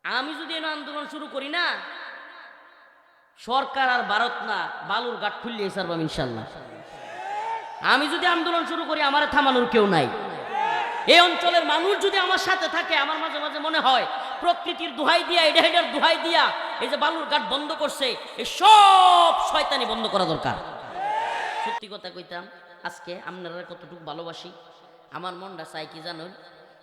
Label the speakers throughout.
Speaker 1: আমি যদি এনে আন্দোলন শুরু করি না, সরকার আর ভারত না বালুর ঘাট খুললে সারবাম ইনশাল্লাহ। আমি যদি আন্দোলন শুরু করি আমার থামানোর কেউ নাই। এই অঞ্চলের মানুষ যদি আমার সাথে থাকে, আমার মাঝে মাঝে মনে হয় প্রকৃতির দোহাই দিয়া, এডার দোহাই দিয়া এই যে বালুর ঘাট বন্ধ করছে, এই সব শয়তানি বন্ধ করা দরকার। সত্যি কথা কইতাম, আজকে আপনারা কতটুকু ভালোবাসি আমার মনটা চাই কি জানুন,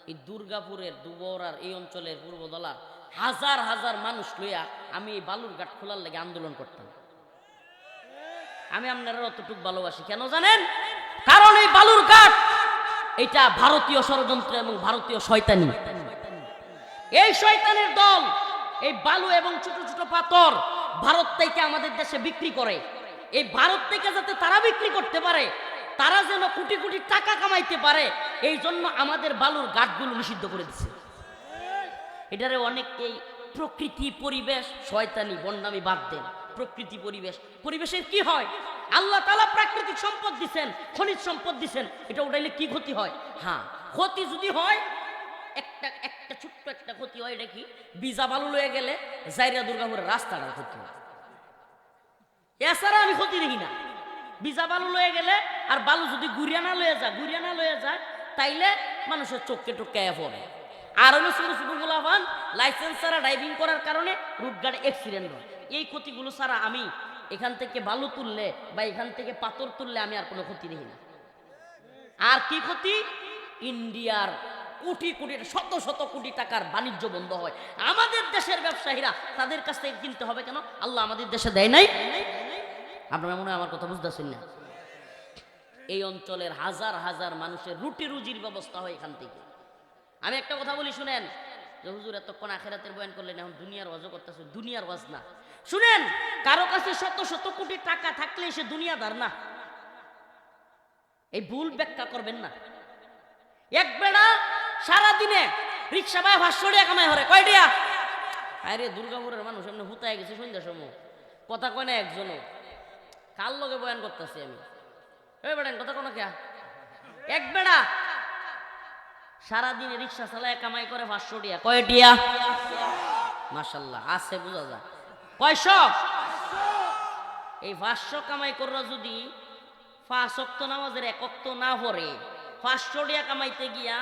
Speaker 1: এই দুর্গাপুরের দুবরার এই অঞ্চলের পূর্বদলা হাজার হাজার মানুষ লইয়া আমি এই বালুর ঘাট খোলার লেগে আন্দোলন করতাম। আমি আপনারা অতটুকু ভালোবাসি কেন জানেন? কারণ এই বালুর ঘাট এটা ভারতীয় ষড়যন্ত্র এবং ভারতীয় শয়তানি। এই শয়তানের দল এই বালু এবং ছোট ছোট পাথর ভারত থেকে আমাদের দেশে বিক্রি করে। এই ভারত থেকে যাতে তারা বিক্রি করতে পারে, তারা যেন কোটি কোটি টাকা কামাইতে পারে, এই জন্য আমাদের বালুর ঘাটগুলো নিষিদ্ধ করে দিচ্ছে। এটারে অনেকেই প্রকৃতি পরিবেশ শয়তানি বন্ডামি বাদ দেন। প্রকৃতি পরিবেশের কি হয়? আল্লাহ তাআলা প্রাকৃতিক সম্পদ দিচ্ছেন, খনিজ সম্পদ দিচ্ছেন, এটা উঠাইলে কি ক্ষতি হয়? হ্যাঁ, ক্ষতি যদি হয় একটা ছোট্ট একটা ক্ষতি হয়, এটা কি? বিজা বালু লয়ে গেলে জাইরা দুর্গাপুরের রাস্তাটার ক্ষতি হয়। এছাড়া আমি ক্ষতি দেখি না। বিজা বালু লয়ে গেলে আর বালু যদি গুড়িয়া না লয়ে যায় তাইলে মানুষের চোখে টোকে পড়ে। আর হলো ছোট ছোট গোলাপান লাইসেন্স ছাড়া ড্রাইভিং করার কারণে রুটঘাটে অ্যাক্সিডেন্ট হয়। এই ক্ষতিগুলো ছাড়া আমি এখান থেকে বালু তুললে বা এখান থেকে পাথর তুললে আমি আর কোনো ক্ষতি দেখি না। আর কি ক্ষতি? ইন্ডিয়ার কোটি কোটি শত শত কোটি টাকার বাণিজ্য বন্ধ হয়। আমাদের দেশের ব্যবসায়ীরা তাদের কাছ থেকে কিনতে হবে কেন? আল্লাহ আমাদের দেশে দেয় নাই। আপনারা মনে হয় আমার কথা বুঝতেছেন না? এই অঞ্চলের হাজার হাজার মানুষের রুটি রুজির ব্যবস্থা হয় এখান থেকে। আমি একটা কথা বলি শুনেন, যে হুজুর এতক্ষণ আখিরাতের বয়ান করলেন, এখন দুনিয়ার ওয়াজও করতেছে। দুনিয়ার ওয়াজ না, শুনেন, কারো কাছে শত শত কোটি টাকা থাকলে সে দুনিয়াদার না। এই ভুল ব্যাখ্যা করবেন না। এক বেড়া সারাদিনে রিক্সা ভাই 500 টাকা কামাই হরে, কয় টাকা? আরে দুর্গাপুরের মানুষ এমনি হুতায় গেছে সন্ধ্যার সময়, কথা কয় না একজনও। কার লগে বয়ান করতেছি আমি? এই বেড়েন কথা কোনো কে? এক বেড়া সারাদিনে রিক্সা চালায় কামাই করে 500 টাকা। কয় টাকা? মাশাআল্লাহ, আছে বোঝা যায়। কয়শো? এই 500 কামাই কররা যদি 5 ওয়াক্ত নামাজের 1 ওয়াক্ত না পড়ে, 500 টাকা কামাইতে গিয়া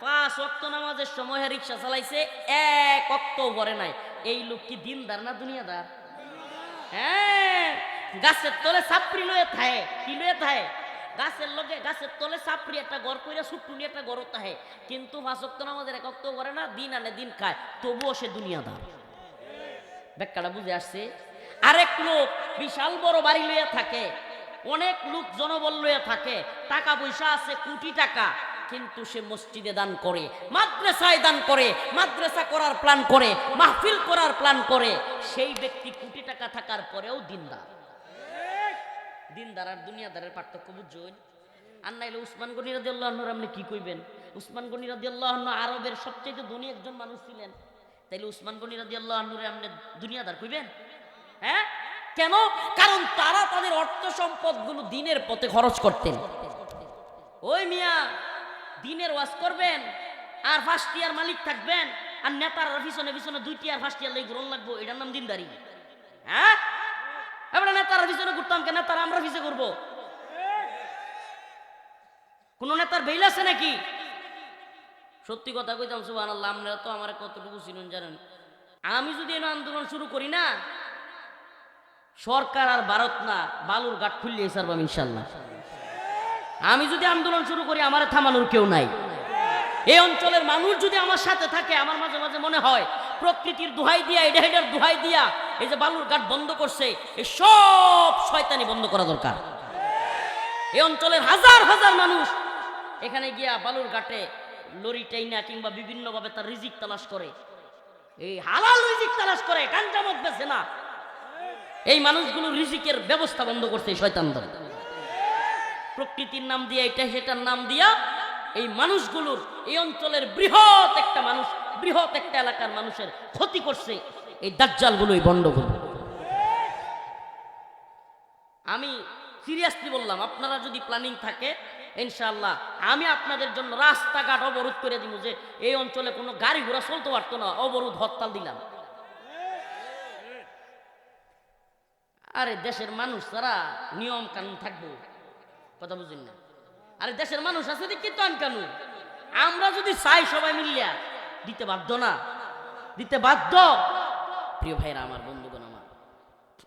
Speaker 1: 5 ওয়াক্ত নামাজের সময় রিক্সা চালাইছে, 1 ওয়াক্ত পড়ে নাই, এই লোক কি দিনদার না দুনিয়াদার? হ্যাঁ, গাছের তলে ছাপড়ি লয়ে থাকে। কি লয়ে থাকে? গাছের তলে ছাপড়ি একটা ঘর কইরা ছুট্টুনি একটা ঘর থাকে, কিন্তু 5 ওয়াক্ত নামাজের 1 ওয়াক্ত করে না, দিন আনে দিন খায়, তবুও সে দুনিয়াদার। ব্যাখ্যাটা বুঝে আসছে? আরেক লোক বিশাল বড় বাড়ি লইয়া থাকে, অনেক লোক জনবল লইয়া থাকে, টাকা পয়সা আছে কোটি টাকা, কিন্তু সে মসজিদে দান করে, মাদ্রাসায় দান করে, মাদ্রাসা করার প্ল্যান করে, মাহফিল করার প্ল্যান করে, সেই ব্যক্তি কোটি টাকা থাকার পরেও দিনদার। দিনদার আর দুনিয়াদারের পার্থক্য বুঝছেন? আর নাইলে উসমান গনি রাদিয়াল্লাহু আনহু আপনি কি কইবেন? উসমান গনি রাদিয়াল্লাহু আনহু আরবের সবচেয়ে ধনী একজন মানুষ ছিলেন, তাইলে উসমান গনি রাদিয়াল্লাহু আনহুরে আপনি দুনিয়াদার কইবেন? হ্যাঁ, কেন? কারণ তারা তাদের অর্থ সম্পদগুলো দিনের পথে খরচ করতেন। ওই মিয়া দিনের ওয়াজ করবেন আর 5 টিয়ার মালিক থাকবেন, আর নেতার পিছনে পিছনে 2 টিয়ার 5 টিয়ার লাগি গ্রহণ লাগবো, এটার নাম দিনদারি? হ্যাঁ, আমরা নেতার পিছনে ঘুরতাম কেন? নেতারা আমরা পিছে ঘুরবো? কোন নেতার বেইল আছে নাকি? সত্যি কথা কইতাম, সুবহানাল্লাহ, আপনারা তো আমার কতটুকু চিনুন জানেন? আমি যদি এনে আন্দোলন শুরু করি না, সরকার আর ভারত না বালুর ঘাট খুললে সারবাম ইনশাল্লাহ। আমি যদি আন্দোলন শুরু করি আমার থামানোর কেউ নাই। এই অঞ্চলের মানুষ যদি আমার সাথে থাকে, আমার মাঝে মাঝে মনে হয় প্রকৃতির দোহাই দিয়া, এডার দোহাই দিয়া এই যে বালুর ঘাট বন্ধ করছে, এই সব শয়তানি বন্ধ করা দরকার। এই অঞ্চলের হাজার হাজার মানুষ এখানে গিয়া বালুর ঘাটে লরি টাইনা কিংবা বিভিন্ন ভাবে তার রিজিক তালাশ করে, এই হালাল রিজিক তালাশ করে, গাঞ্জা মদ বেচে না। এই মানুষগুলো রিজিকের ব্যবস্থা বন্ধ করছে শয়তান দল। প্রকৃতির নাম দিয়া, এটা সেটার নাম দিয়া এই মানুষগুলোর, এই অঞ্চলের বৃহৎ একটা এলাকার মানুষের ক্ষতি করছে এই দাজ্জালগুলো, এই বন্ডগুলো। আমি সিরিয়াসলি বললাম, আপনারা যদি প্ল্যানিং থাকে ইনশাআল্লাহ আমি আপনাদের জন্য রাস্তাঘাট অবরোধ করে দিব, যে এই অঞ্চলে কোনো গাড়ি ঘোড়া চলতে পারতো না, অবরোধ হরতাল দিলাম। আরে দেশের মানুষ তারা নিয়ম কানুন থাকবো, কথা বুঝেন না? আরে দেশের মানুষ আছে দেখি তো আইন কানুন, আমরা যদি চাই সবাই মিলিয়া দিতে বাধ্য না, দিতে বাধ্য। প্রিয় ভাইরা আমার, বন্ধুগণ আমার,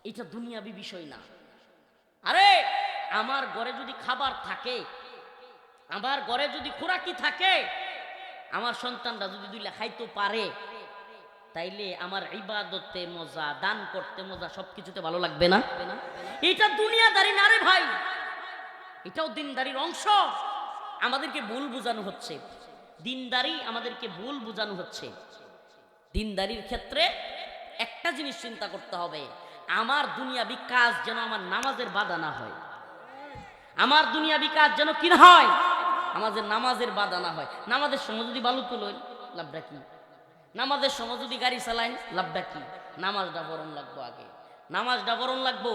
Speaker 1: এটা দুনিয়াবি বিষয় না। আরে আমার ঘরে যদি খাবার থাকে, আমার ঘরে যদি খোরাকি থাকে, আমার সন্তানরা যদি দুইলা খাইতে পারে, তাইলে আমার ইবাদতে মজা, দান করতে মজা, সবকিছুতে ভালো লাগবে না? এটা দুনিয়াদারি না রে ভাই, এটাও দিনদারির অংশ। আমাদেরকে ভুল বোঝানো হচ্ছে, দিনদারি আমাদেরকে ভুল বোঝানো হচ্ছে। দিনদারির ক্ষেত্রে একটা জিনিস চিন্তা করতে হবে, আমার দুনিয়াবি কাজ যেন আমার নামাজের বাধা না হয়। আমার দুনিয়াবি কাজ যেন কি না হয়, আমাদের নামাজের বাধা না হয়। নামাজের সময় যদি বালু তুলোই, লাভটা কি? নামাজের সময় যদি গাড়ি চালাইন, লাভটা কি? নামাজটা বরণ লাগবো আগে, নামাজটা বরণ লাগবো,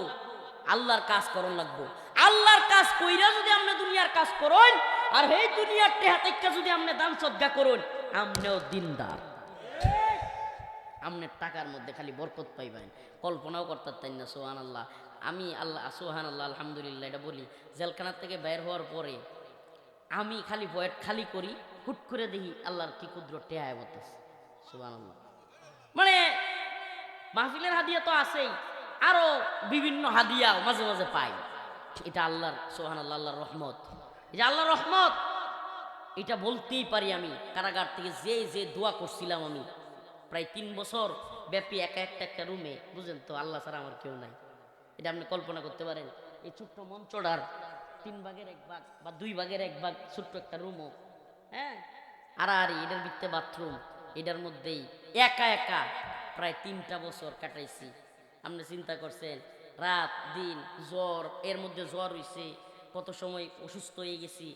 Speaker 1: আল্লাহর কাজ করণ লাগবো। আল্লাহর কাজ কইরা যদি আপনি দুনিয়ার কাজ করেন, আর এই দুনিয়ার টেহাতেক্কা যদি আপনি দান সদ্গা করেন, আপনিও দিনদার। আপনার টাকার মধ্যে খালি বরকত পাইবেন, কল্পনাও করতে পারেন না। সুবহানাল্লাহ, আমি আল্লাহ সুবহানাল্লাহ আলহামদুলিল্লাহ এটা বলি, জেলখানার থেকে বের হওয়ার পরে আমি খালি পয়েট খালি করি, হুট করে দেখি আল্লাহর কি ক্ষুদ্র টেহায় বলতেছে। সুবহানাল্লাহ, মানে মাহফিলের হাদিয়া তো আছেই, আরো বিভিন্ন হাদিয়াও মাঝে মাঝে পাই। এটা আল্লাহর সুবহানাল্লাহ, আল্লাহর রহমত, এটা আল্লাহর রহমত। এটা বলতেই পারি আমি, কারাগার থেকে যে যে দোয়া করছিলাম আমি প্রায় 3 বছর ব্যাপী, একা একটা রুমে, বুঝেন তো, আল্লাহ ছাড়া আমার কেউ নাই। এটা আপনি কল্পনা করতে পারেন, এই ছোট্ট মঞ্চটার 3 ভাগের 1 ভাগ বা 2 ভাগের 1 ভাগ ছোট্ট একটা রুমও, হ্যাঁ, আর এটার ভিতরে বাথরুম, এটার মধ্যেই একা একা প্রায় 3টা বছর কাটাইছি। আপনি চিন্তা করছেন, রাত দিন জ্বর, এর মধ্যে জ্বর হইছে, কত সময় অসুস্থ হয়ে গেছি।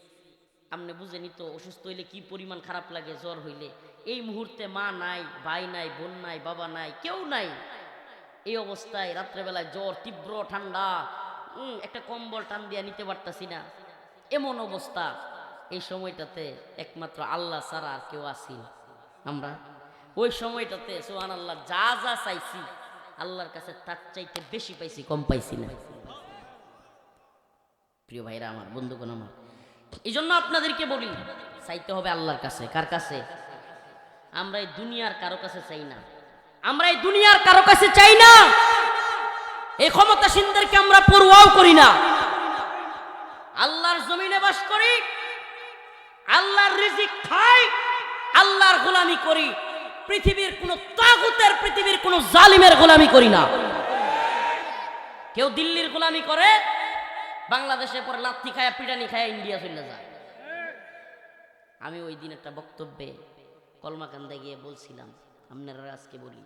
Speaker 1: আপনি বুঝেনি তো অসুস্থ হইলে কি পরিমাণ খারাপ লাগে জ্বর হইলে। এই মুহূর্তে মা নাই, ভাই নাই, বোন নাই, বাবা নাই, কেউ নাই। এই অবস্থায় রাত্রেবেলায় জ্বর, তীব্র ঠান্ডা, একটা কম্বল টান দিয়া নিতে পারতাছি না, এমন অবস্থা। এই সময়টাতে একমাত্র আল্লাহ ছাড়া আর কেউ আসি না। আমরা ওই সময়টাতে সুবহানাল্লাহ যা যা চাইছি আল্লাহর কাছে তার চাইতে বেশি পাইছি, কম পাইছি না। প্রিয় ভাইরা আমার, বন্ধুগণ আমার, এই জন্য আপনাদেরকে বলি, চাইতে হবে আল্লাহর কাছে। কার কাছে? আমরা এই দুনিয়ার কারো কাছে চাই না, আমরা এই দুনিয়ার কারো কাছে চাই না। এই ক্ষমতাসীনদেরকে আমরা পরোয়াও করি না। আল্লাহর জমিনে বাস করি, আল্লাহর রিজিক খাই, আল্লাহর গোলামি করি। পৃথিবীর কোন তাগুতের, পৃথিবীর কোন জালিমের গোলামি করি না। কেউ দিল্লির গোলামি করে, বাংলাদেশে পরে লাথি খায়া পিটানি খায়া ইন্ডিয়া চলে যায়। আমি ওই দিন একটা বক্তব্যে কলমাকান্দা গিয়ে বলছিলাম, আপনারা আজকে বলি,